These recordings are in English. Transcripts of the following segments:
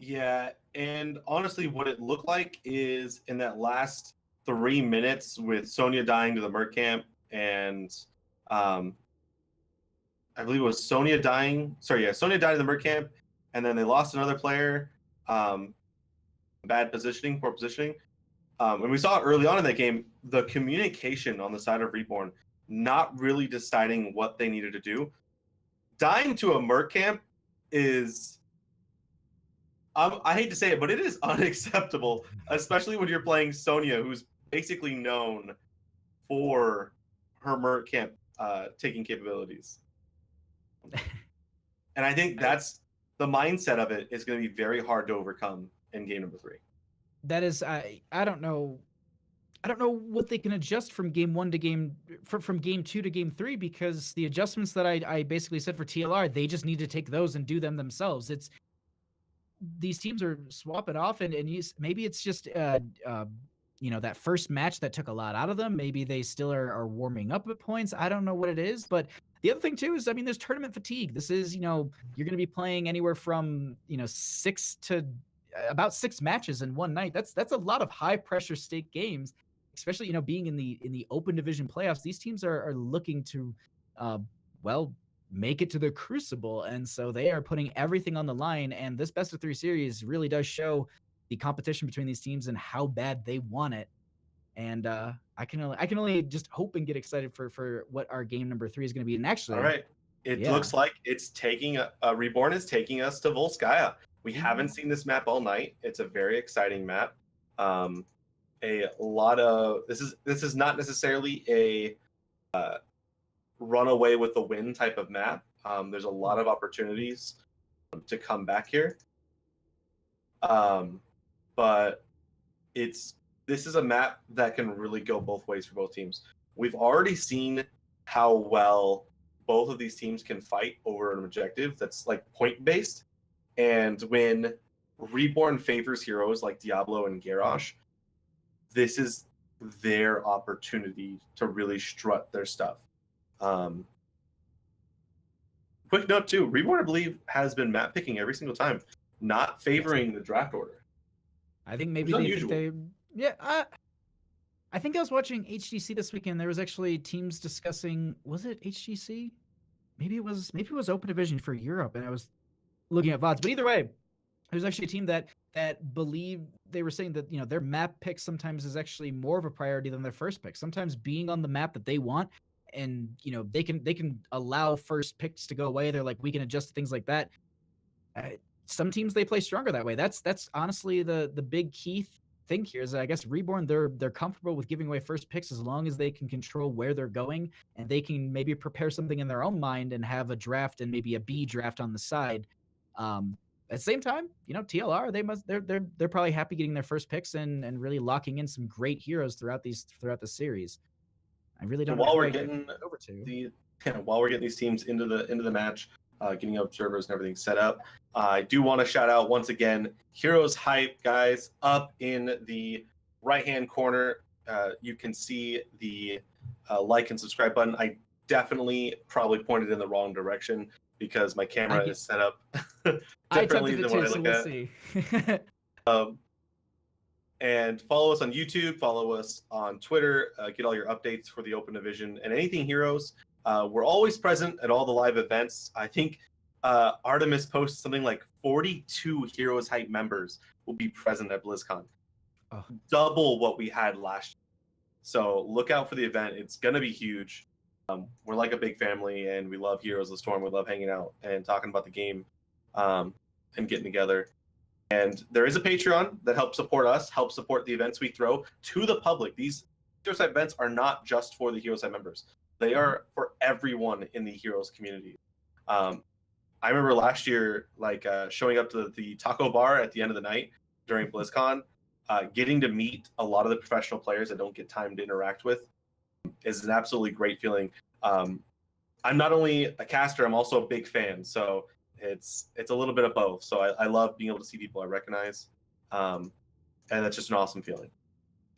Yeah, and honestly, what it looked like is in that last 3 minutes with Sonya dying to the Merc camp and um, I believe it was Sonya dying. Sorry, yeah, Sonya died in the Merc camp, and then they lost another player. Um, Bad positioning, poor positioning. And we saw early on in that game the communication on the side of Reborn not really deciding what they needed to do. Dying to a Merc camp is I hate to say it, but it is unacceptable, especially when you're playing Sonya, who's basically known for her Merc camp taking capabilities. And I think that's the mindset of it is going to be very hard to overcome in game number 3. That is, I don't know. I don't know what they can adjust from game 1 to from game 2 to game 3, because the adjustments that I basically said for TLR, they just need to take those and do them themselves. It's these teams are swapping off, and maybe it's just that first match that took a lot out of them. Maybe they still are warming up at points. I don't know what it is, but the other thing too is, I mean, there's tournament fatigue. This is, you're going to be playing anywhere from 6 to about 6 matches in one night. That's a lot of high pressure stake games, especially being in the Open Division playoffs. These teams are looking to make it to the Crucible, and so they are putting everything on the line. And this best of 3 series really does show the competition between these teams and how bad they want it. And I can only just hope and get excited for what our game number 3 is going to be. And actually, all right, it looks like it's taking Reborn is taking us to Volskaya. We haven't seen this map all night. It's a very exciting map. A lot of this is not necessarily a run away with the win type of map. There's a lot of opportunities to come back here. But this is a map that can really go both ways for both teams. We've already seen how well both of these teams can fight over an objective that's like point based. And when Reborn favors heroes like Diablo and Garrosh, this is their opportunity to really strut their stuff. Quick note too, Reborn, I believe, has been map picking every single time, not favoring the draft order. I think maybe I think I was watching HGC this weekend. There was actually teams discussing, was it HGC? Maybe it was Open Division for Europe, and I was looking at VODs. But either way, there's actually a team that believed, they were saying that their map pick sometimes is actually more of a priority than their first pick. Sometimes being on the map that they want, and they can allow first picks to go away. They're like, we can adjust to things like that. Some teams, they play stronger that way. That's honestly the big key thing here is, I guess, Reborn, they're comfortable with giving away first picks as long as they can control where they're going, and they can maybe prepare something in their own mind and have a draft and maybe a B draft on the side. At the same time, TLR, they're probably happy getting their first picks and really locking in some great heroes throughout the series. I really don't know. While we're getting these teams into the match, getting observers and everything set up, I do want to shout out once again HeroesHype, guys, up in the right hand corner. You can see the like and subscribe button. I definitely probably pointed in the wrong direction because my camera is set up differently than what I look at. See. And follow us on YouTube, follow us on Twitter, get all your updates for the Open Division and anything Heroes. We're always present at all the live events. I think Artemis posts something like 42 HeroesHype members will be present at BlizzCon. Oh. Double what we had last year. So look out for the event. It's going to be huge. We're like a big family, and we love Heroes of the Storm. We love hanging out and talking about the game and getting together. And there is a Patreon that helps support us, helps support the events we throw to the public. These HeroesHype events are not just for the HeroesHype members. They are for everyone in the Heroes community. I remember last year, showing up to the taco bar at the end of the night during BlizzCon, getting to meet a lot of the professional players I don't get time to interact with is an absolutely great feeling. I'm not only a caster, I'm also a big fan. So it's a little bit of both. So I love being able to see people I recognize. And that's just an awesome feeling.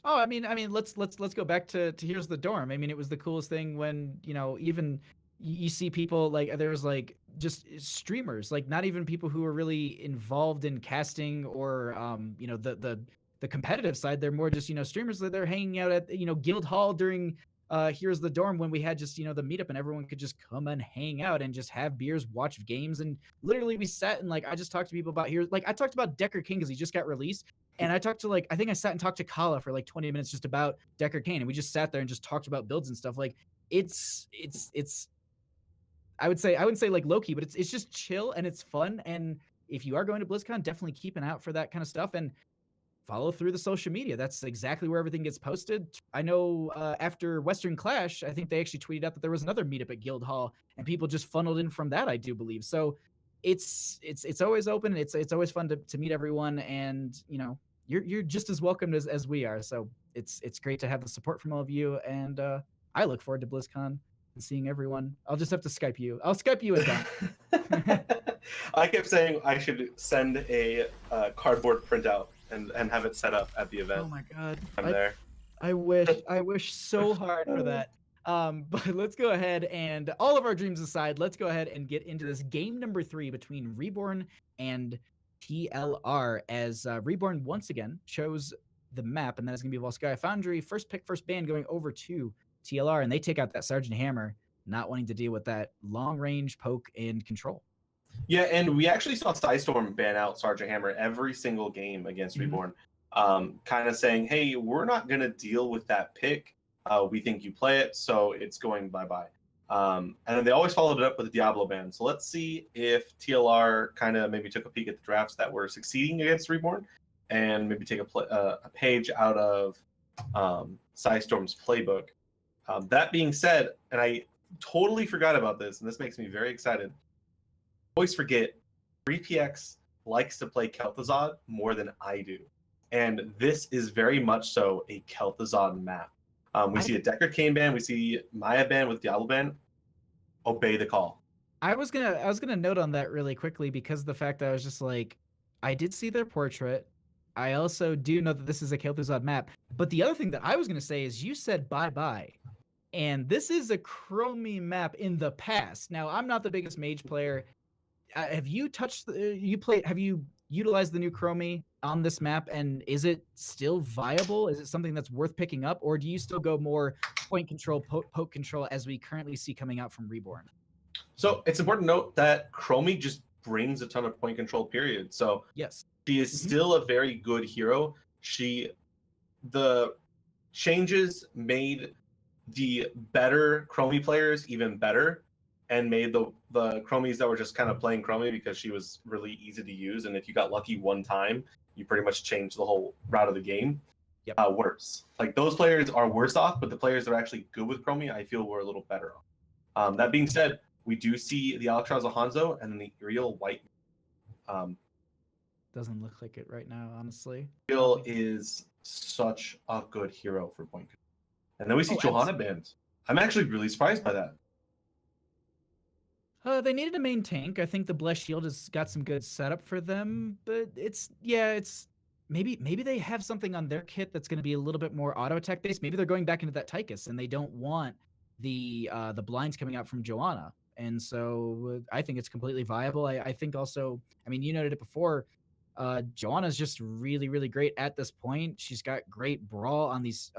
Oh, I mean, let's go back to Here's the Dorm. I mean, it was the coolest thing when, even you see people like there's like just streamers, like not even people who are really involved in casting or you know, the competitive side. They're more just, you know, streamers that they're hanging out at, you know, Guild Hall during Here's the Dorm, when we had just, you know, the meetup, and everyone could just come and hang out and just have beers, watch games. And literally we sat and like I just talked to people about here, like I talked about Decker King because he just got released. And I talked to like, I think I sat and talked to Kala for like 20 minutes just about Decker Kane, and we just sat there and just talked about builds and stuff. Like it's I wouldn't say like low key, but it's just chill and it's fun. And if you are going to BlizzCon, definitely keep an eye out for that kind of stuff and follow through the social media. That's exactly where everything gets posted. I know after Western Clash, I think they actually tweeted out that there was another meetup at Guild Hall, and people just funneled in from that, I do believe. So it's always open. It's always fun to meet everyone, and you know, you're just as welcome as we are. So it's great to have the support from all of you, and I look forward to BlizzCon and seeing everyone. I'll just have to Skype you. I'll Skype you and done. I kept saying I should send a cardboard printout and have it set up at the event. Oh my god! I'm there. I wish so hard for that. But let's go ahead and, all of our dreams aside, let's go ahead and get into this game number 3 between Reborn and TLR, as Reborn once again chose the map, and that is going to be Volskaya Foundry. First pick, first ban, going over to TLR, and they take out that Sergeant Hammer, not wanting to deal with that long range poke and control. Yeah, and we actually saw Psystorm ban out Sergeant Hammer every single game against Reborn, kind of saying, hey, we're not going to deal with that pick. We think you play it, so it's going bye-bye. And then they always followed it up with a Diablo ban. So let's see if TLR kind of maybe took a peek at the drafts that were succeeding against Reborn, and maybe take a page out of Psystorm's playbook. That being said, and I totally forgot about this, and this makes me very excited. Always forget, 3PX likes to play Kel'Thuzad more than I do. And this is very much so a Kel'Thuzad map. We see a Decker Kane ban, we see Maya ban with Diablo ban. Obey the call. I was gonna note on that really quickly, because of the fact that I was just like, I did see their portrait. I also do know that this is a Kel'Thuzad map. But the other thing that I was gonna say is, you said bye-bye. And this is a Chromie map in the past. Now, I'm not the biggest mage player. Have you have you utilized the new Chromie on this map, and is it still viable? Is it something that's worth picking up, or do you still go more point control, poke control, as we currently see coming out from Reborn? So it's important to note that Chromie just brings a ton of point control, period. So yes, she is still a very good hero. The changes made the better Chromie players even better, and made the Chromies that were just kind of playing Chromie because she was really easy to use, and if you got lucky one time, you pretty much changed the whole route of the game. Yep. Worse. Like, those players are worse off, but the players that are actually good with Chromie, I feel, were a little better off. That being said, we do see the Alexstrasza Hanzo and then the Uriel White. Doesn't look like it right now, honestly. Uriel is such a good hero for point control. And then we see Johanna banned. I'm actually really surprised by that. They needed a main tank. I think the Blessed Shield has got some good setup for them, but it's maybe they have something on their kit that's going to be a little bit more auto attack based. Maybe they're going back into that Tychus, and they don't want the blinds coming out from Johanna. And so I think it's completely viable. I think also, I mean, you noted it before, Johanna's just really, really great at this point. She's got great brawl on these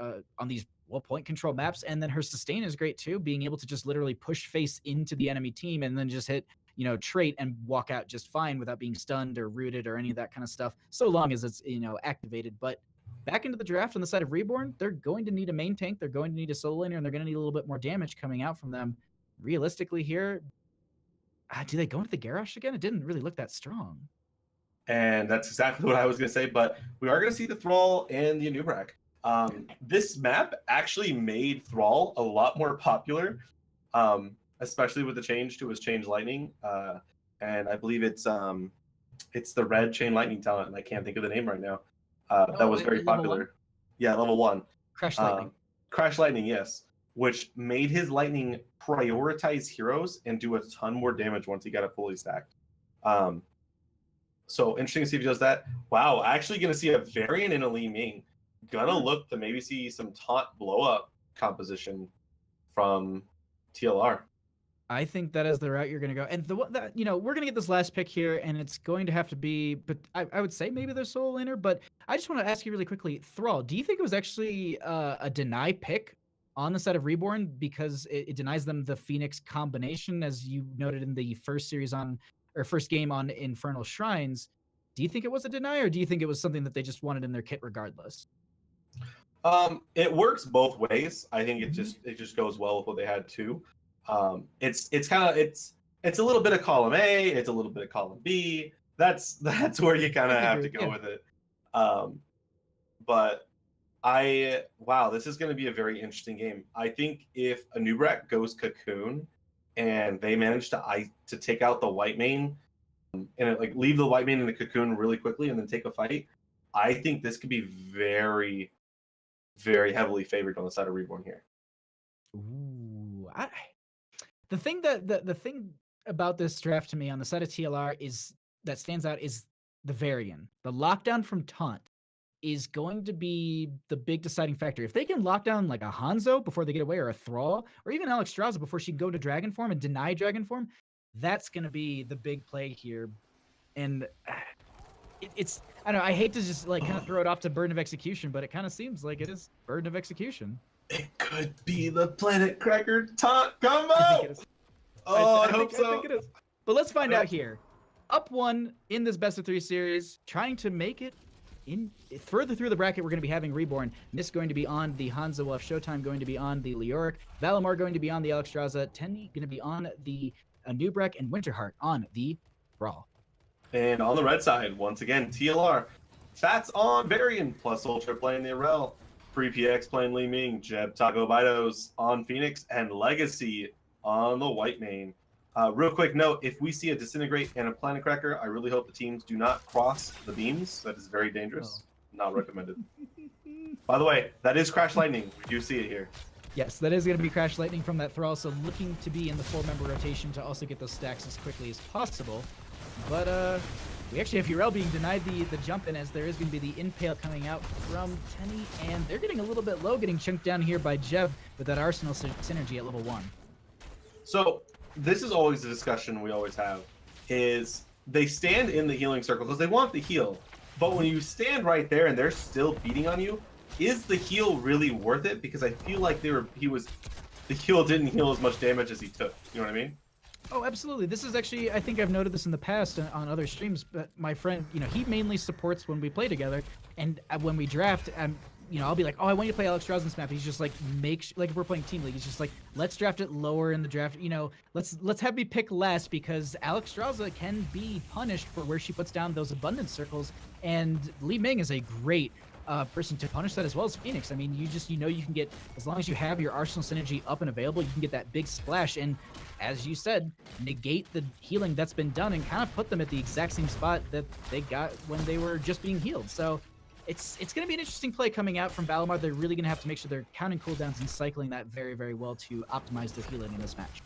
point control maps, and then her sustain is great too, being able to just literally push face into the enemy team and then just hit, you know, trait and walk out just fine without being stunned or rooted or any of that kind of stuff, so long as it's, you know, activated. But back into the draft on the side of Reborn, they're going to need a main tank, they're going to need a solo laner, and they're going to need a little bit more damage coming out from them. Realistically here, do they go into the Garrosh again? It didn't really look that strong. And that's exactly what I was going to say, but we are going to see the Thrall and the Anubrak. This map actually made Thrall a lot more popular, especially with the change to his Chain Lightning. And I believe it's the red Chain Lightning talent, and I can't think of the name right now. That was very popular. 1? Yeah, level 1. Crash Lightning. Crash Lightning, yes. Which made his Lightning prioritize heroes and do a ton more damage once he got it fully stacked. So interesting to see if he does that. Wow, actually going to see a variant in a Li Ming. Gonna look to maybe see some taunt blow up composition from TLR. I think that is the route you're going to go. And the one that, we're going to get this last pick here, and it's going to have to be, but I would say maybe their solo laner, but I just want to ask you really quickly, Thrall, do you think it was actually a deny pick on the side of Reborn because it denies them the Phoenix combination, as you noted in the first game on Infernal Shrines? Do you think it was a deny, or do you think it was something that they just wanted in their kit regardless? It works both ways. I think it just goes well with what they had too. It's a little bit of column A, it's a little bit of column B. That's where you kind of have to go with it. But wow, this is going to be a very interesting game. I think if Anubrak goes Cocoon and they manage to take out the white main and like leave the white main in the Cocoon really quickly and then take a fight, I think this could be very, very heavily favored on the side of Reborn here. Ooh, the thing about this draft to me on the side of TLR that stands out is the Varian. The lockdown from Taunt is going to be the big deciding factor. If they can lock down like a Hanzo before they get away, or a Thrall, or even Alexstrasza before she can go to Dragon Form and deny Dragon Form, that's going to be the big play here. And it's I don't know, I hate to just like kind of throw it off to Burden of Execution, but it kind of seems like it is Burden of Execution. It could be the Planet Cracker Taunt combo. I hope so. I think it is. But let's find out here. Up 1 in this best of 3 series, trying to make it in further through the bracket. We're going to be having Reborn. Mist going to be on the Hanzo, while Showtime going to be on the Leoric, Valimar going to be on the Alexstrasza, Tenny going to be on the Anubrak, and Winterheart on the Brawl. And on the red side, once again, TLR. Fats on Varian, plus Ultra playing the Arel. Free PX playing Li Ming, Jeb Taco Bitos on Phoenix, and Legacy on the white main. Real quick note, if we see a Disintegrate and a Planet Cracker, I really hope the teams do not cross the beams. That is very dangerous. Not recommended. By the way, that is Crash Lightning. We do see it here. Yes, that is going to be Crash Lightning from that Thrall, so looking to be in the 4-member rotation to also get those stacks as quickly as possible. But we actually have Urel being denied the jump in, as there is going to be the Impale coming out from Tenny, and they're getting a little bit low, getting chunked down here by Jeb with that Arsenal synergy at level 1. So this is always the discussion we always have, is they stand in the healing circle because they want the heal, but when you stand right there and they're still beating on you, is the heal really worth it? Because I feel like the heal didn't heal as much damage as he took. You know what I mean? Oh, absolutely. This is actually, I think I've noted this in the past on other streams, but my friend, he mainly supports when we play together, and when we draft, I'll be like, oh, I want you to play Alexstrasza in this map. He's just like, like if we're playing Team League, he's just like, let's draft it lower in the draft. Let's have me pick less, because Alexstrasza can be punished for where she puts down those abundance circles, and Li Ming is a great person to punish that, as well as Phoenix. I mean, you can get, as long as you have your Arsenal synergy up and available, you can get that big splash, and as you said, negate the healing that's been done and kind of put them at the exact same spot that they got when they were just being healed. So it's going to be an interesting play coming out from Valimar. They're really going to have to make sure they're counting cooldowns and cycling that very, very well to optimize their healing in this match.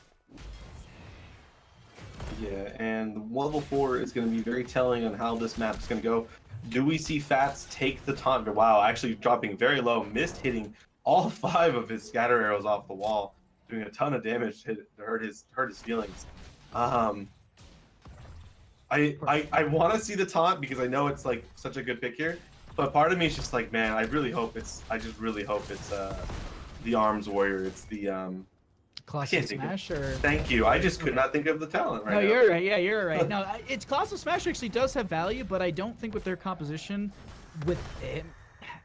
Yeah, and level 4 is going to be very telling on how this map is going to go. Do we see Fats take the taunt? Wow, actually dropping very low. Mist hitting all 5 of his scatter arrows off the wall, doing a ton of damage to hurt his feelings. I want to see the taunt because I know it's like such a good pick here, but part of me is just like, man, I just really hope it's the Arms Warrior. It's the Colossal Smash, or thank you. I just could not think of the talent right now. No, you're right. Yeah, you're right. No, it's Colossal Smash actually does have value, but I don't think with their composition, with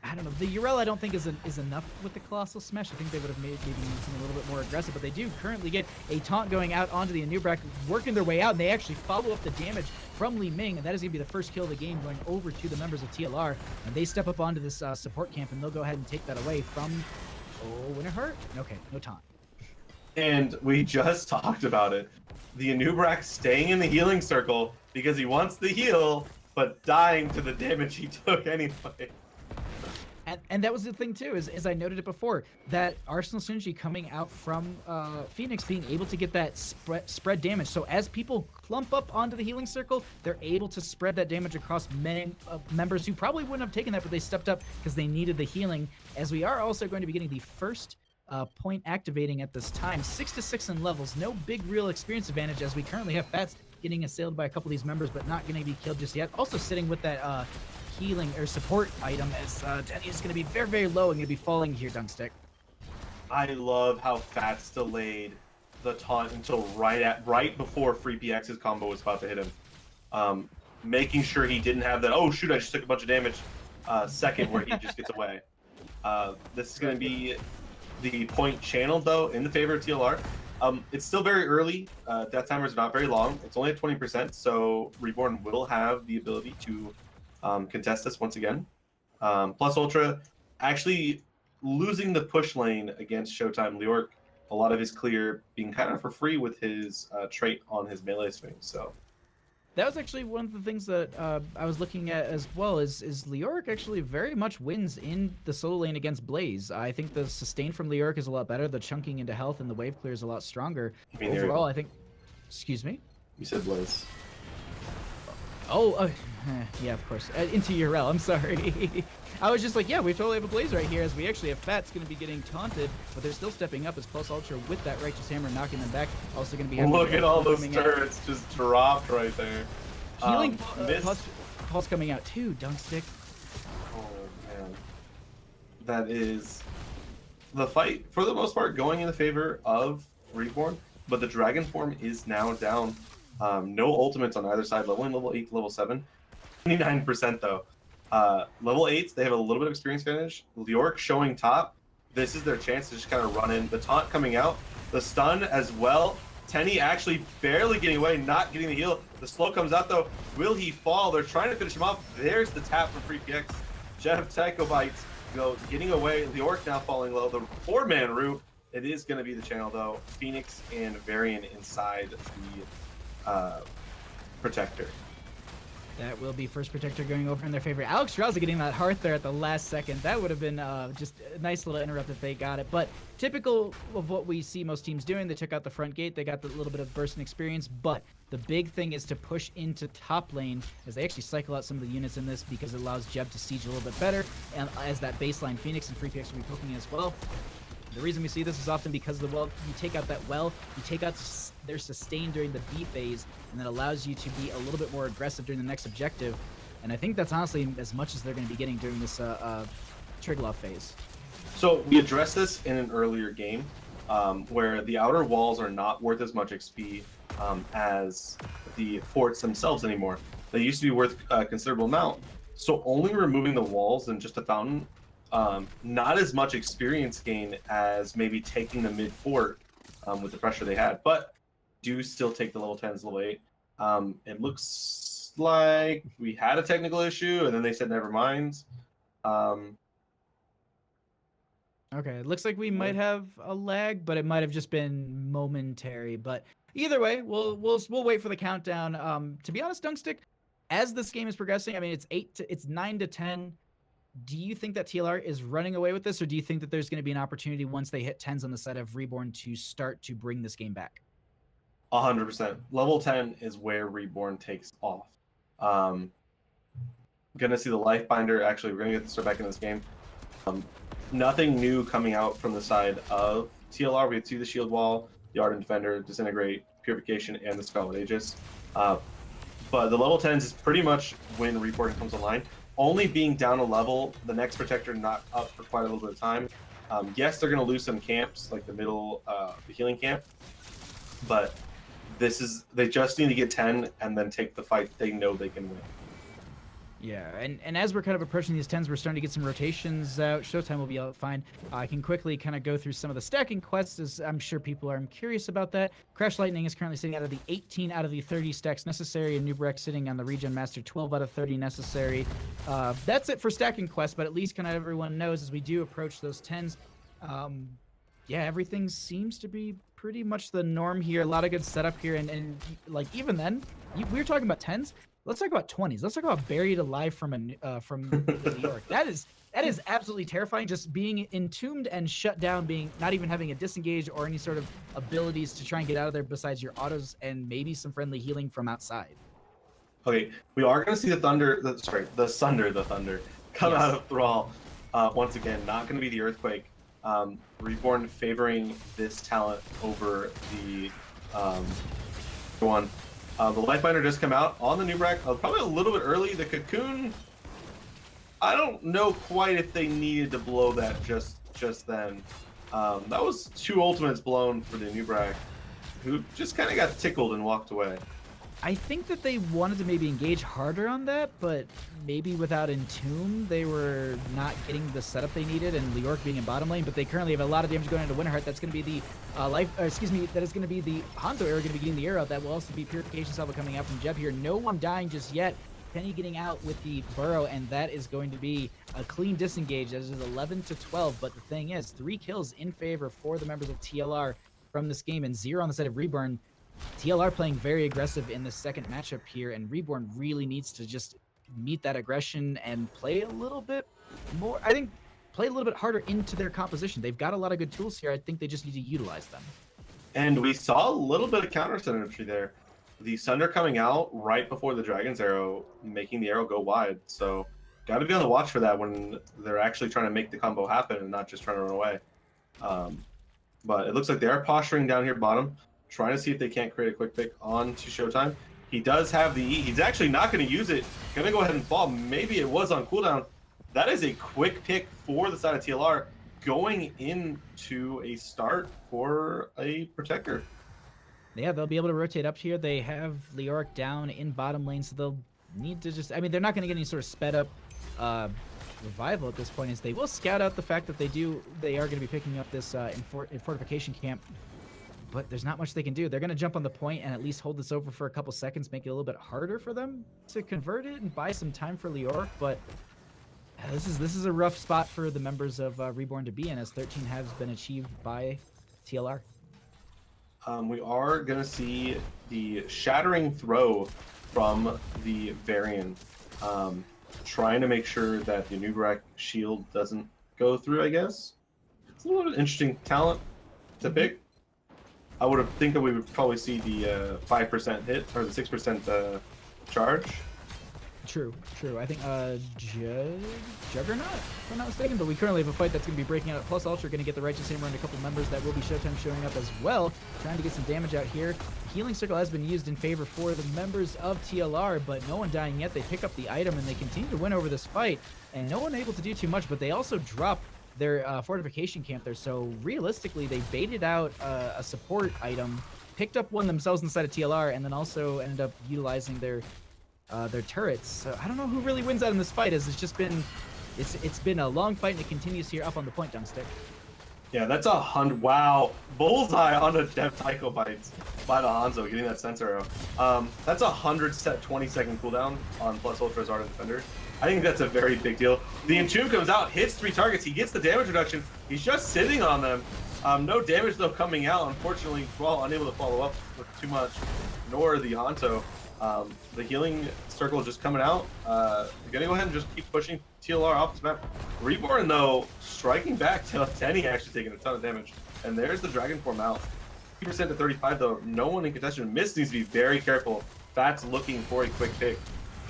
I don't know, the Urel I don't think is enough with the Colossal Smash. I think they would have maybe used something a little bit more aggressive, but they do currently get a taunt going out onto the Anubrak, working their way out, and they actually follow up the damage from Li Ming, and that is going to be the first kill of the game, going over to the members of TLR, and they step up onto this support camp, and they'll go ahead and take that away from, Winterheart? Okay, no taunt. And we just talked about it. The Anubrak staying in the healing circle because he wants the heal, but dying to the damage he took anyway. And that was the thing too, is as I noted it before, that Arsenal synergy coming out from Phoenix being able to get that spread damage. So as people clump up onto the healing circle, they're able to spread that damage across many members who probably wouldn't have taken that, but they stepped up because they needed the healing. As we are also going to be getting the first point activating at this time. 6-6 in levels. No big real experience advantage as we currently have Fats getting assailed by a couple of these members, but not going to be killed just yet. Also sitting with that healing or support item as Tenny is going to be very, very low and going to be falling here, Dunkstik. I love how Fats delayed the taunt until right before Free PX's combo was about to hit him. Making sure he didn't have that, oh shoot, I just took a bunch of damage, second where he just gets away. This is going to be the point channel, though, in the favor of TLR. It's still very early. Death timer is not very long. It's only at 20%, so Reborn will have the ability to contest this once again. Plus Ultra actually losing the push lane against Showtime Leork, a lot of his clear being kind of for free with his trait on his melee swing. So that was actually one of the things that I was looking at as well. Is Leork actually very much wins in the solo lane against Blaze? I think the sustain from Leork is a lot better. The chunking into health and the wave clear is a lot stronger. Overall, I think. Excuse me. You said Blaze. Oh, yeah, of course. Into URL. I'm sorry. I was just like, yeah, we totally have a Blaze right here, as we actually have Fats going to be getting taunted, but they're still stepping up as Plus Ultra with that Righteous Hammer knocking them back. Also going to be having look at all those turrets just dropped right there. Healing Pulse coming out too, Dunkstik. Oh man, that is the fight for the most part going in the favor of Reborn, but the Dragon form is now down. No ultimates on either side. Level 8 to level 7, 29% though. Level 8s, they have a little bit of experience advantage. Leork showing top. This is their chance to just kind of run in. The taunt coming out. The stun as well. Tenny actually barely getting away, not getting the heal. The slow comes out though. Will he fall? They're trying to finish him off. There's the tap from Free PX. Jeff Tycho bites. Getting away. Leork now falling low. The 4-man route. It is going to be the channel though. Phoenix and Varian inside the Protector. That will be first Protector going over in their favor. Alex Strauss getting that hearth there at the last second. That would have been just a nice little interrupt if they got it. But typical of what we see most teams doing, they took out the front gate. They got the little bit of burst and experience. But the big thing is to push into top lane as they actually cycle out some of the units in this because it allows Jeb to siege a little bit better. And as that baseline Phoenix and Free PX will be poking as well. The reason we see this is often because the well, you take out that well, you take out their sustain during the B phase, and that allows you to be a little bit more aggressive during the next objective. And I think that's honestly as much as they're going to be getting during this Triglav phase. So we addressed this in an earlier game, where the outer walls are not worth as much XP as the forts themselves anymore. They used to be worth a considerable amount. So only removing the walls and just a fountain, not as much experience gain as maybe taking the mid fort with the pressure they had, but do still take the level 10s, level 8. It looks like we had a technical issue and then they said never mind. Okay, it looks like we might have a lag, but it might have just been momentary. But either way, we'll wait for the countdown. To be honest, Dunkstik, as this game is progressing, I mean it's 9 to 10. Do you think that TLR is running away with this, or do you think that there's going to be an opportunity once they hit 10s on the side of Reborn to start to bring this game back? 100%. Level 10 is where Reborn takes off. Gonna see the Life Binder. Actually, we're gonna get to start back in this game. Nothing new coming out from the side of TLR. We see the Shield Wall, the Ardent Defender, Disintegrate, Purification, and the Scarlet Aegis. But the level 10s is pretty much when Reborn comes online. Only being down a level, the next Protector not up for quite a little bit of time. Yes, they're going to lose some camps, like the middle, the healing camp. But they just need to get 10 and then take the fight they know they can win. Yeah, and as we're kind of approaching these 10s, we're starting to get some rotations out. Showtime will be out fine. I can quickly kind of go through some of the stacking quests, as I'm sure people are curious about that. Crash Lightning is currently sitting out of the 18 out of the 30 stacks necessary, and Nubrek sitting on the Regen Master 12 out of 30 necessary. That's it for stacking quests, but at least kind of everyone knows as we do approach those 10s. Yeah, everything seems to be pretty much the norm here. A lot of good setup here, and like even then, we were talking about 10s. Let's talk about 20s. Let's talk about Buried Alive from New York. That is absolutely terrifying. Just being entombed and shut down, not even having a disengage or any sort of abilities to try and get out of there besides your autos and maybe some friendly healing from outside. Okay, we are going to see the Thunder come out of Thrall once again. Not going to be the Earthquake. Reborn favoring this talent over the one. The Lifebinder does come out on the Nubrak, probably a little bit early. The Cocoon, I don't know quite if they needed to blow that just then. That was 2 ultimates blown for the Nubrak, who just kind of got tickled and walked away. I think that they wanted to maybe engage harder on that, but maybe without Entomb, they were not getting the setup they needed, and Leoric being in bottom lane, but they currently have a lot of damage going into Winterheart. That's going to be the that is going to be the Hanzo arrow going to be getting the arrow. That will also be Purification Salvo coming out from Jeb here. No one dying just yet. Penny getting out with the burrow, and that is going to be a clean disengage. That is 11-12, but the thing is, 3 kills in favor for the members of TLR from this game, and 0 on the side of Reborn. TLR playing very aggressive in the second matchup here, and Reborn really needs to just meet that aggression and play a little bit more, I think, play a little bit harder into their composition. They've got a lot of good tools here. I think they just need to utilize them. And we saw a little bit of counter synergy there. The Sunder coming out right before the Dragon's Arrow, making the arrow go wide. So got to be on the watch for that when they're actually trying to make the combo happen and not just trying to run away. But it looks like they are posturing down here bottom, trying to see if they can't create a quick pick onto Showtime. He does have the E. He's actually not going to use it. Going to go ahead and fall. Maybe it was on cooldown. That is a quick pick for the side of TLR, going into a start for a Protector. Yeah, they'll be able to rotate up here. They have Leoric down in bottom lane, so they'll need to just... I mean, they're not going to get any sort of sped up revival at this point, as they will scout out the fact that they are going to be picking up this in fortification camp. But there's not much they can do. They're going to jump on the point and at least hold this over for a couple seconds, make it a little bit harder for them to convert it and buy some time for Leoric. But this is a rough spot for the members of Reborn to be in, as 13 has been achieved by TLR. We are going to see the Shattering Throw from the Varian, trying to make sure that the Nubrak shield doesn't go through, I guess. It's a little interesting talent to pick. I would have think that we would probably see the 5% hit or the 6% charge. True. I think Juggernaut, if I'm not mistaken, but we currently have a fight that's going to be breaking out. Plus Ultra going to get the Righteous Hammer and a couple members that will be Showtime showing up as well, trying to get some damage out here. Healing Circle has been used in favor for the members of TLR, but no one dying yet. They pick up the item and they continue to win over this fight, and no one able to do too much, but they also drop their fortification camp there. So realistically, they baited out a support item, picked up one themselves inside of TLR, and then also ended up utilizing their turrets. So I don't know who really wins out in this fight, as it's been a long fight, and it continues here up on the point, Dunkstik. Yeah, that's 100. Wow, bullseye on the Dev Tycho bites by the Hanzo, getting that sensor arrow. That's 20-second cooldown on plus Ultra's Ardent Defender. I think that's a very big deal. The Entomb comes out, hits 3 targets. He gets the damage reduction. He's just sitting on them. No damage though coming out. Unfortunately, well, unable to follow up with too much, nor the Hanzo. The healing circle just coming out. Gonna go ahead and just keep pushing TLR off this map. Reborn though, striking back. Tenny actually taking a ton of damage. And there's the Dragon Form out. 50% to 35 though. No one in contention. Mist needs to be very careful. Fat's looking for a quick pick.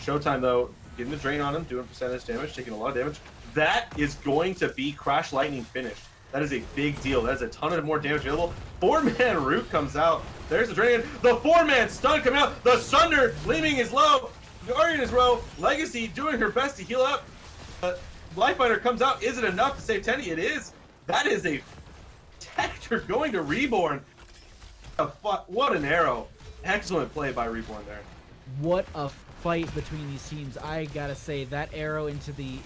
Showtime though, getting the drain on him, doing percentage damage, taking a lot of damage. That is going to be Crash Lightning finished. That is a big deal. That is a ton of more damage available. 4-man Root comes out. There's the drain. The 4-man stun coming out. The Sunder Gleaming is low. Guardian is low. Legacy doing her best to heal up. Lifebinder comes out. Is it enough to save Tenny? It is. That is a Tector going to Reborn. What an arrow. Excellent play by Reborn there. What a fight between these teams. I gotta say, that arrow into the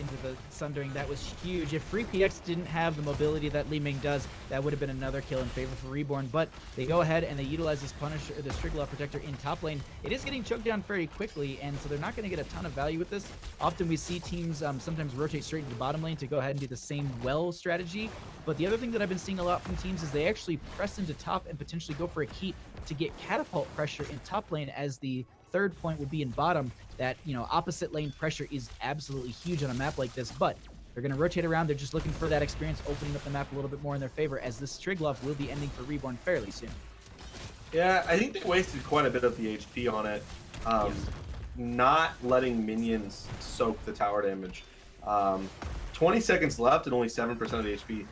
Sundering, that was huge. If Free PX didn't have the mobility that Li Ming does, that would have been another kill in favor for Reborn. But they go ahead and they utilize this Punisher, this Triglav Protector in top lane. It is getting choked down very quickly, and so they're not going to get a ton of value with this. Often we see teams sometimes rotate straight into the bottom lane to go ahead and do the same well strategy. But the other thing that I've been seeing a lot from teams is they actually press into top and potentially go for a keep to get catapult pressure in top lane, as the third point would be in bottom. That, you know, opposite lane pressure is absolutely huge on a map like this, but they're going to rotate around. They're just looking for that experience, opening up the map a little bit more in their favor, as this Striglov will be ending for Reborn fairly soon. Yeah, I think they wasted quite a bit of the HP on it. Yes. Not letting minions soak the tower damage. 20 seconds left and only 7% of the HP.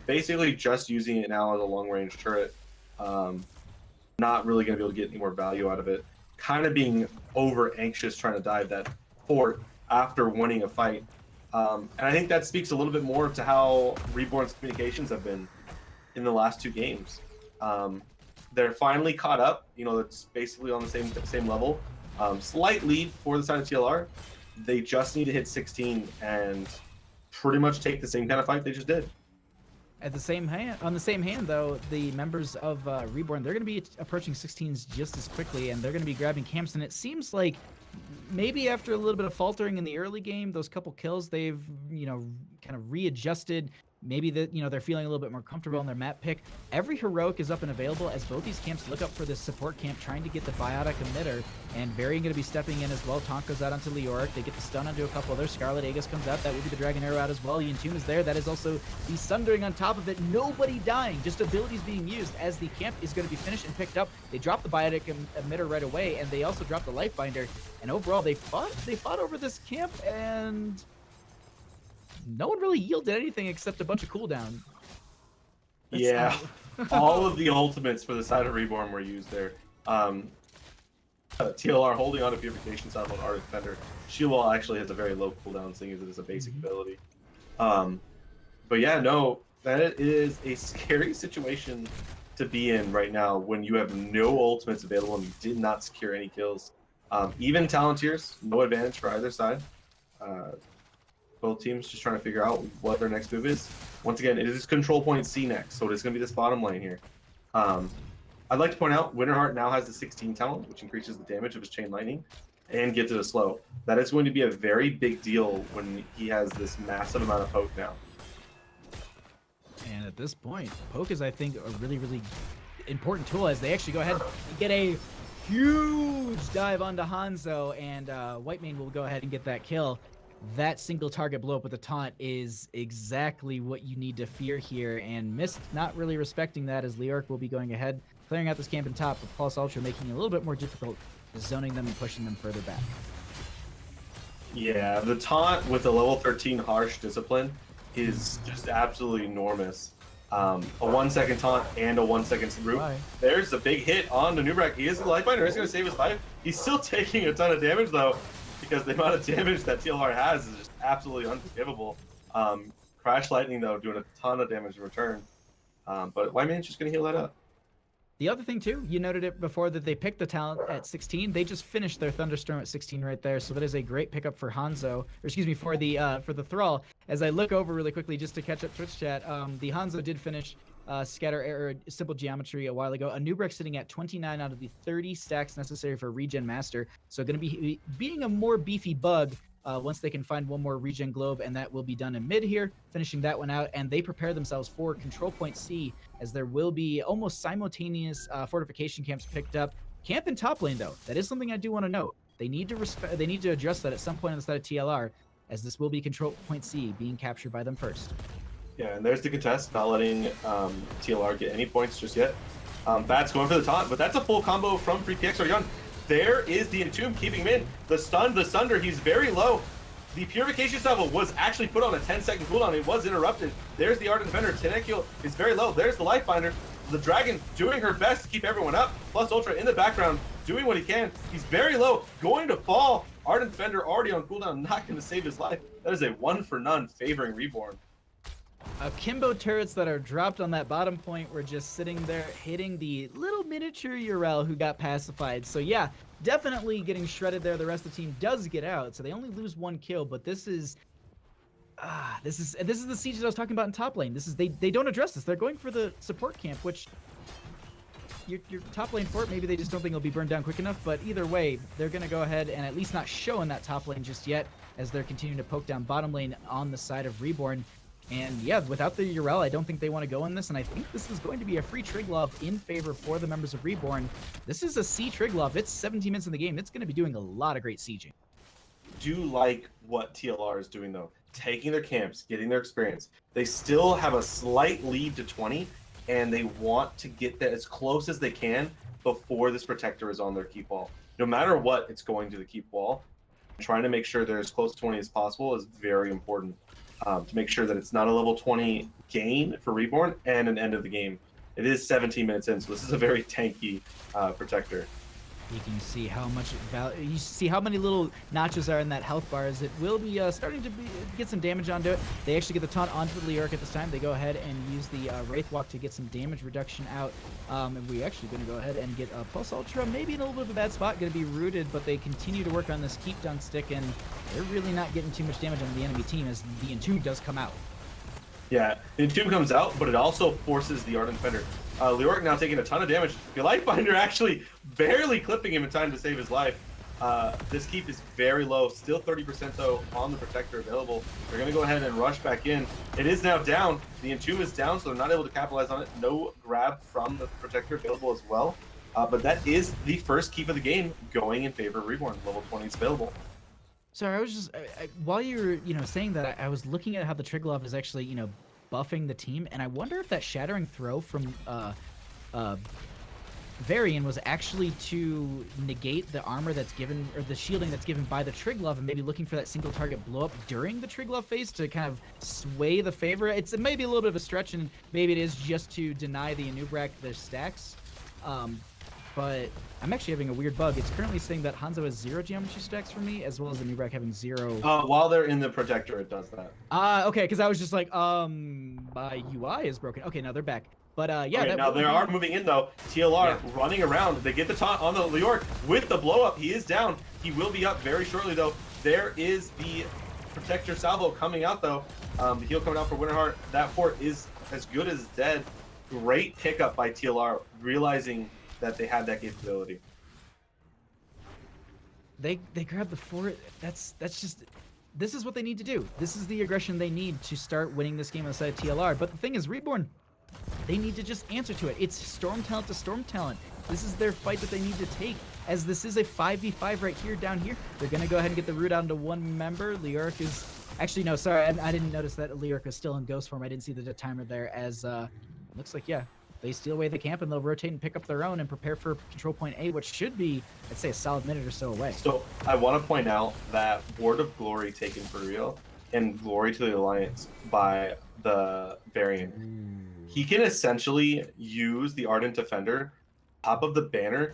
basically just using it now as a long-range turret. Not really going to be able to get any more value out of it. Kind of being over-anxious trying to dive that fort after winning a fight. And I think that speaks a little bit more to how Reborn's communications have been in the last 2 games. They're finally caught up. You know, it's basically on the same level. Slight lead for the side of TLR. They just need to hit 16 and pretty much take the same kind of fight they just did. On the same hand, though, the members of Reborn, they're going to be approaching 16s just as quickly, and they're going to be grabbing camps. And it seems like maybe after a little bit of faltering in the early game, those couple kills, they've, you know, kind of readjusted. Maybe that, you know, they're feeling a little bit more comfortable on their map pick. Every heroic is up and available as both these camps look up for this support camp, trying to get the biotic emitter. And Varian going to be stepping in as well. Tonk goes out onto Leoric. They get the stun onto a couple others. Scarlet Aegis comes out. That will be the Dragon Arrow out as well. Yuntoon is there. That is also the Sundering on top of it. Nobody dying, just abilities being used as the camp is going to be finished and picked up. They drop the biotic emitter right away, and they also drop the life binder. And overall, they fought over this camp, and no one really yielded anything except a bunch of cooldown. Yeah, all of the ultimates for the side of Reborn were used there. TLR holding on to Purification Salve on Ardent Defender. Shield Wall actually has a very low cooldown, seeing as it is a basic ability. But yeah, no, that is a scary situation to be in right now when you have no ultimates available and you did not secure any kills. Even Talontiers, no advantage for either side. Both teams just trying to figure out what their next move is. Once again, it is control point C next, so it is going to be this bottom lane here. I'd like to point out, Winterheart now has the 16 talent, which increases the damage of his Chain Lightning, and gives it a slow. That is going to be a very big deal when he has this massive amount of poke now. And at this point, poke is, I think, a really, really important tool as they actually go ahead and get a huge dive onto Hanzo, and Whitemane will go ahead and get that kill. That single target blow up with the taunt is exactly what you need to fear here, and Mist not really respecting that as Leoric will be going ahead, clearing out this camp in top, with Pulse Ultra making it a little bit more difficult, zoning them and pushing them further back. Yeah, the taunt with the level 13 Harsh Discipline is just absolutely enormous. A 1 second taunt and a 1 second root. There's a big hit on the Nubrak. He is the Lifebinder, he's going to save his life. He's still taking a ton of damage though, because the amount of damage that TLR has is just absolutely unforgivable. Crash Lightning, though, doing a ton of damage in return. But Whitemane's just going to heal that up. The other thing, too, you noted it before that they picked the talent at 16. They just finished their Thunderstorm at 16 right there, so that is a great pickup for Hanzo, or excuse me, for the Thrall. As I look over really quickly just to catch up Twitch chat, the Hanzo did finish Scatter Error Simple Geometry a while ago. Anubrek sitting at 29 out of the 30 stacks necessary for Regen Master, so going to be being a more beefy bug once they can find one more Regen Globe, and that will be done in mid here, finishing that one out, and they prepare themselves for Control Point C, as there will be almost simultaneous fortification camps picked up. Camp in top lane, though, that is something I do want to note. They need to address that at some point on the side of TLR, as this will be Control Point C being captured by them first. Yeah, and there's the contest, not letting TLR get any points just yet. Bat's going for the taunt, but that's a full combo from Free PX Argon. There is the Entomb keeping him in. The stun, the Sunder, he's very low. The Purification Salve was actually put on a 10-second cooldown. It was interrupted. There's the Ardent Defender. Tenekul is very low. There's the Lifebinder. The Dragon doing her best to keep everyone up. Plus Ultra in the background doing what he can. He's very low, going to fall. Ardent Defender already on cooldown, not going to save his life. That is a 1-for-none favoring Reborn. Akimbo turrets that are dropped on that bottom point were just sitting there hitting the little miniature Urel who got pacified. So yeah, definitely getting shredded there. The rest of the team does get out, so they only lose 1 kill, but this is the siege that I was talking about in top lane. They don't address this. They're going for the support camp, which your top lane fort, maybe they just don't think it'll be burned down quick enough, but either way, they're going to go ahead and at least not show in that top lane just yet, as they're continuing to poke down bottom lane on the side of Reborn. And yeah, without the Urel, I don't think they want to go in this, and I think this is going to be a free Triglove in favor for the members of Reborn. This is a C Triglove. It's 17 minutes in the game. It's going to be doing a lot of great sieging. Do like what TLR is doing, though. Taking their camps, getting their experience. They still have a slight lead to 20, and they want to get that as close as they can before this Protector is on their keep wall. No matter what, it's going to the keep wall. Trying to make sure they're as close to 20 as possible is very important. to make sure that it's not a level 20 gain for Reborn and an end of the game. It is 17 minutes in, so this is a very tanky protector. You can see how much you see how many little notches are in that health bar as it will be starting to get some damage onto it. They actually get the taunt onto the Leoric at this time. They go ahead and use the Wraith Walk to get some damage reduction out. And we're actually going to go ahead and get a Pulse Ultra, maybe in a little bit of a bad spot, going to be rooted, but they continue to work on this Keep Dunkstik, and they're really not getting too much damage on the enemy team as the Entomb does come out. Yeah, the Entomb comes out, but it also forces the Ardent Defender. Leoric now taking a ton of damage. The Lightbinder actually barely clipping him in time to save his life. This keep is very low, still 30% though on the Protector available. They're going to go ahead and rush back in. It is now down. The Entomb is down, so they're not able to capitalize on it. No grab from the Protector available as well. But that is the first keep of the game going in favor of Reborn. Level 20 is available. Sorry, I was just while you were saying that, I was looking at how the Triglav is actually buffing the team, and I wonder if that Shattering Throw from Varian was actually to negate the armor that's given, or the shielding that's given by the Triglav, and maybe looking for that single target blow up during the Triglav phase to kind of sway the favor. It may be a little bit of a stretch, and maybe it is just to deny the Anubrak their stacks. But I'm actually having a weird bug. It's currently saying that Hanzo has 0 geometry stacks for me, as well as the Nubrak having 0. While they're in the Protector, it does that. Okay, because I was just like, my UI is broken. Okay, now they're back. But yeah. Okay, now they are moving in though. TLR running around. They get the taunt on the Leoric with the blow up. He is down. He will be up very shortly though. There is the Protector salvo coming out though. The heal coming out for Winterheart. That fort is as good as dead. Great pickup by TLR, realizing that they had that capability. They grab the fort. That's just, this is what they need to do. This is the aggression they need to start winning this game on the side of TLR. But the thing is, Reborn, they need to just answer to it. It's Storm Talent to Storm Talent. This is their fight that they need to take, as this is a 5v5 right here, down here. They're going to go ahead and get the root onto one member. Leoric is, actually, no, sorry, I didn't notice that Leoric was still in ghost form. I didn't see the timer there, as looks like, yeah, they steal away the camp and they'll rotate and pick up their own and prepare for control point A, which should be, I'd say, a solid minute or so away. So I want to point out that Ward of Glory taken for real and Glory to the Alliance by the Variant. He can essentially use the Ardent Defender top of the banner,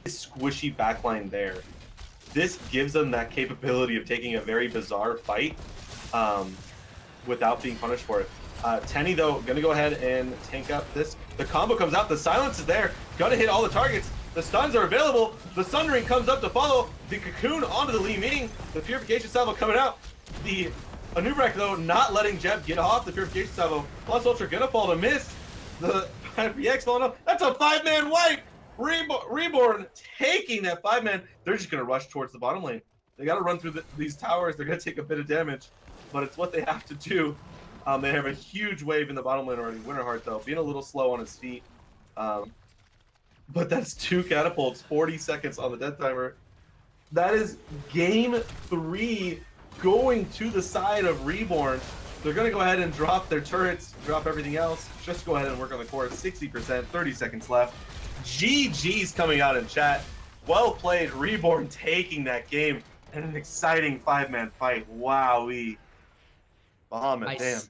squishy backline there. This gives them that capability of taking a very bizarre fight without being punished for it. Tenny, though, going to go ahead and tank up this. The combo comes out. The silence is there. Going to hit all the targets. The stuns are available. The Sundering comes up to follow. The Cocoon onto the Li Ming. The Purification Salvo coming out. The Anubrak, though, not letting Jeb get off the Purification Salvo. Plus Ultra going to fall to miss. The PX falling up. That's a 5-man wipe. Reborn taking that 5-man. They're just going to rush towards the bottom lane. They got to run through these towers. They're going to take a bit of damage, but it's what they have to do. They have a huge wave in the bottom lane already. Winterheart, though, being a little slow on his feet. But that's 2 catapults, 40 seconds on the death timer. That is game 3 going to the side of Reborn. They're going to go ahead and drop their turrets, drop everything else. Just go ahead and work on the core. 60%, 30 seconds left. GG's coming out in chat. Well played, Reborn taking that game. And an exciting 5-man fight. Wowee. Bahamut, damn.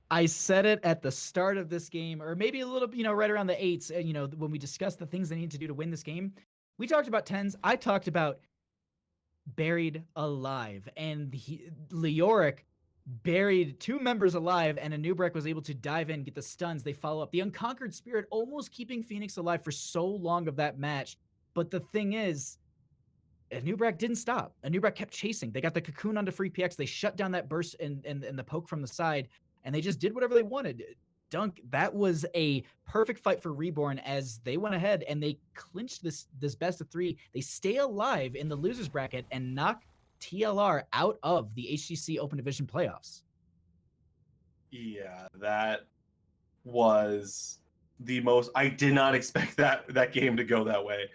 I said it at the start of this game, or maybe a little, right around the 8s, when we discussed the things they need to do to win this game. We talked about 10s. I talked about buried alive, and Leoric buried 2 members alive, and Anubrak was able to dive in, get the stuns. They follow up. The Unconquered Spirit almost keeping Phoenix alive for so long of that match. But the thing is, Anubrak didn't stop. Anubrak kept chasing. They got the Cocoon onto free PX. They shut down that burst and the poke from the side, and they just did whatever they wanted. Dunk, that was a perfect fight for Reborn as they went ahead and they clinched this best of 3. They stay alive in the losers bracket and knock TLR out of the HGC Open Division playoffs. Yeah, that was the most. I did not expect that game to go that way.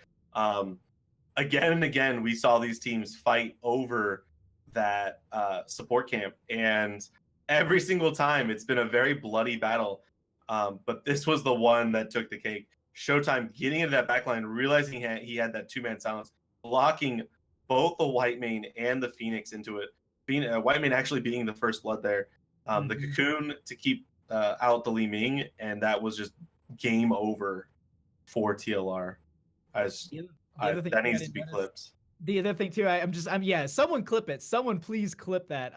Again and again, we saw these teams fight over that support camp, and every single time it's been a very bloody battle. But this was the one that took the cake. Showtime getting into that backline, realizing he had that 2-man silence, blocking both the White Mane and the Phoenix into it. being Whitemane actually beating the first blood there. The Cocoon to keep out the Li Ming, and that was just game over for TLR. That needs to be clipped. The other thing too, yeah, someone clip it. Someone please clip that.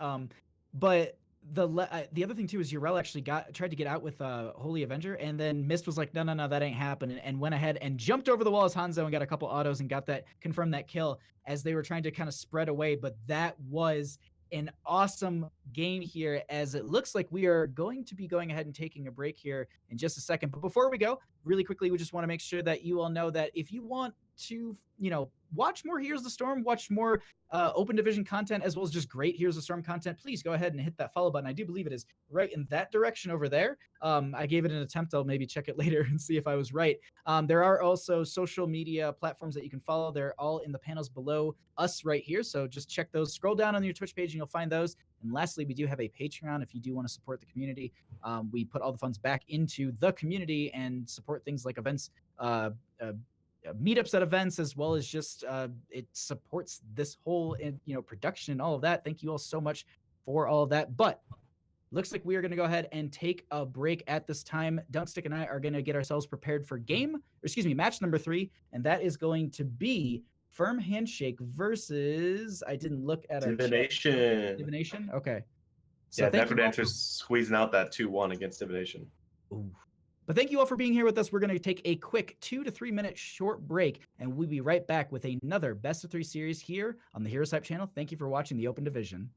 But the other thing too is Urel actually tried to get out with Holy Avenger, and then Mist was like, no, that ain't happening, and went ahead and jumped over the wall as Hanzo and got a couple autos and confirmed that kill as they were trying to kind of spread away. But that was an awesome game here, as it looks like we are going to be going ahead and taking a break here in just a second. But before we go, really quickly, we just want to make sure that you all know that if you want to, watch more Heroes of the Storm, watch more Open Division content, as well as just great Heroes of the Storm content, please go ahead and hit that follow button. I do believe it is right in that direction over there. I gave it an attempt. I'll maybe check it later and see if I was right. There are also social media platforms that you can follow. They're all in the panels below us right here. So just check those. Scroll down on your Twitch page and you'll find those. And lastly, we do have a Patreon if you do want to support the community. We put all the funds back into the community and support things like events, meetups at events, as well as just it supports this whole production and all of that. Thank you all so much for all of that. But looks like we are going to go ahead and take a break at this time. Dunkstik and I are going to get ourselves prepared for match number 3, and that is going to be Firm Handshake versus, I didn't look at Divination. Divination? Okay. So yeah, Necrodancer's squeezing out that 2-1 against Divination. Ooh. But thank you all for being here with us. We're going to take a quick 2 to 3 minute short break, and we'll be right back with another Best of 3 series here on the HeroesHype channel. Thank you for watching the Open Division.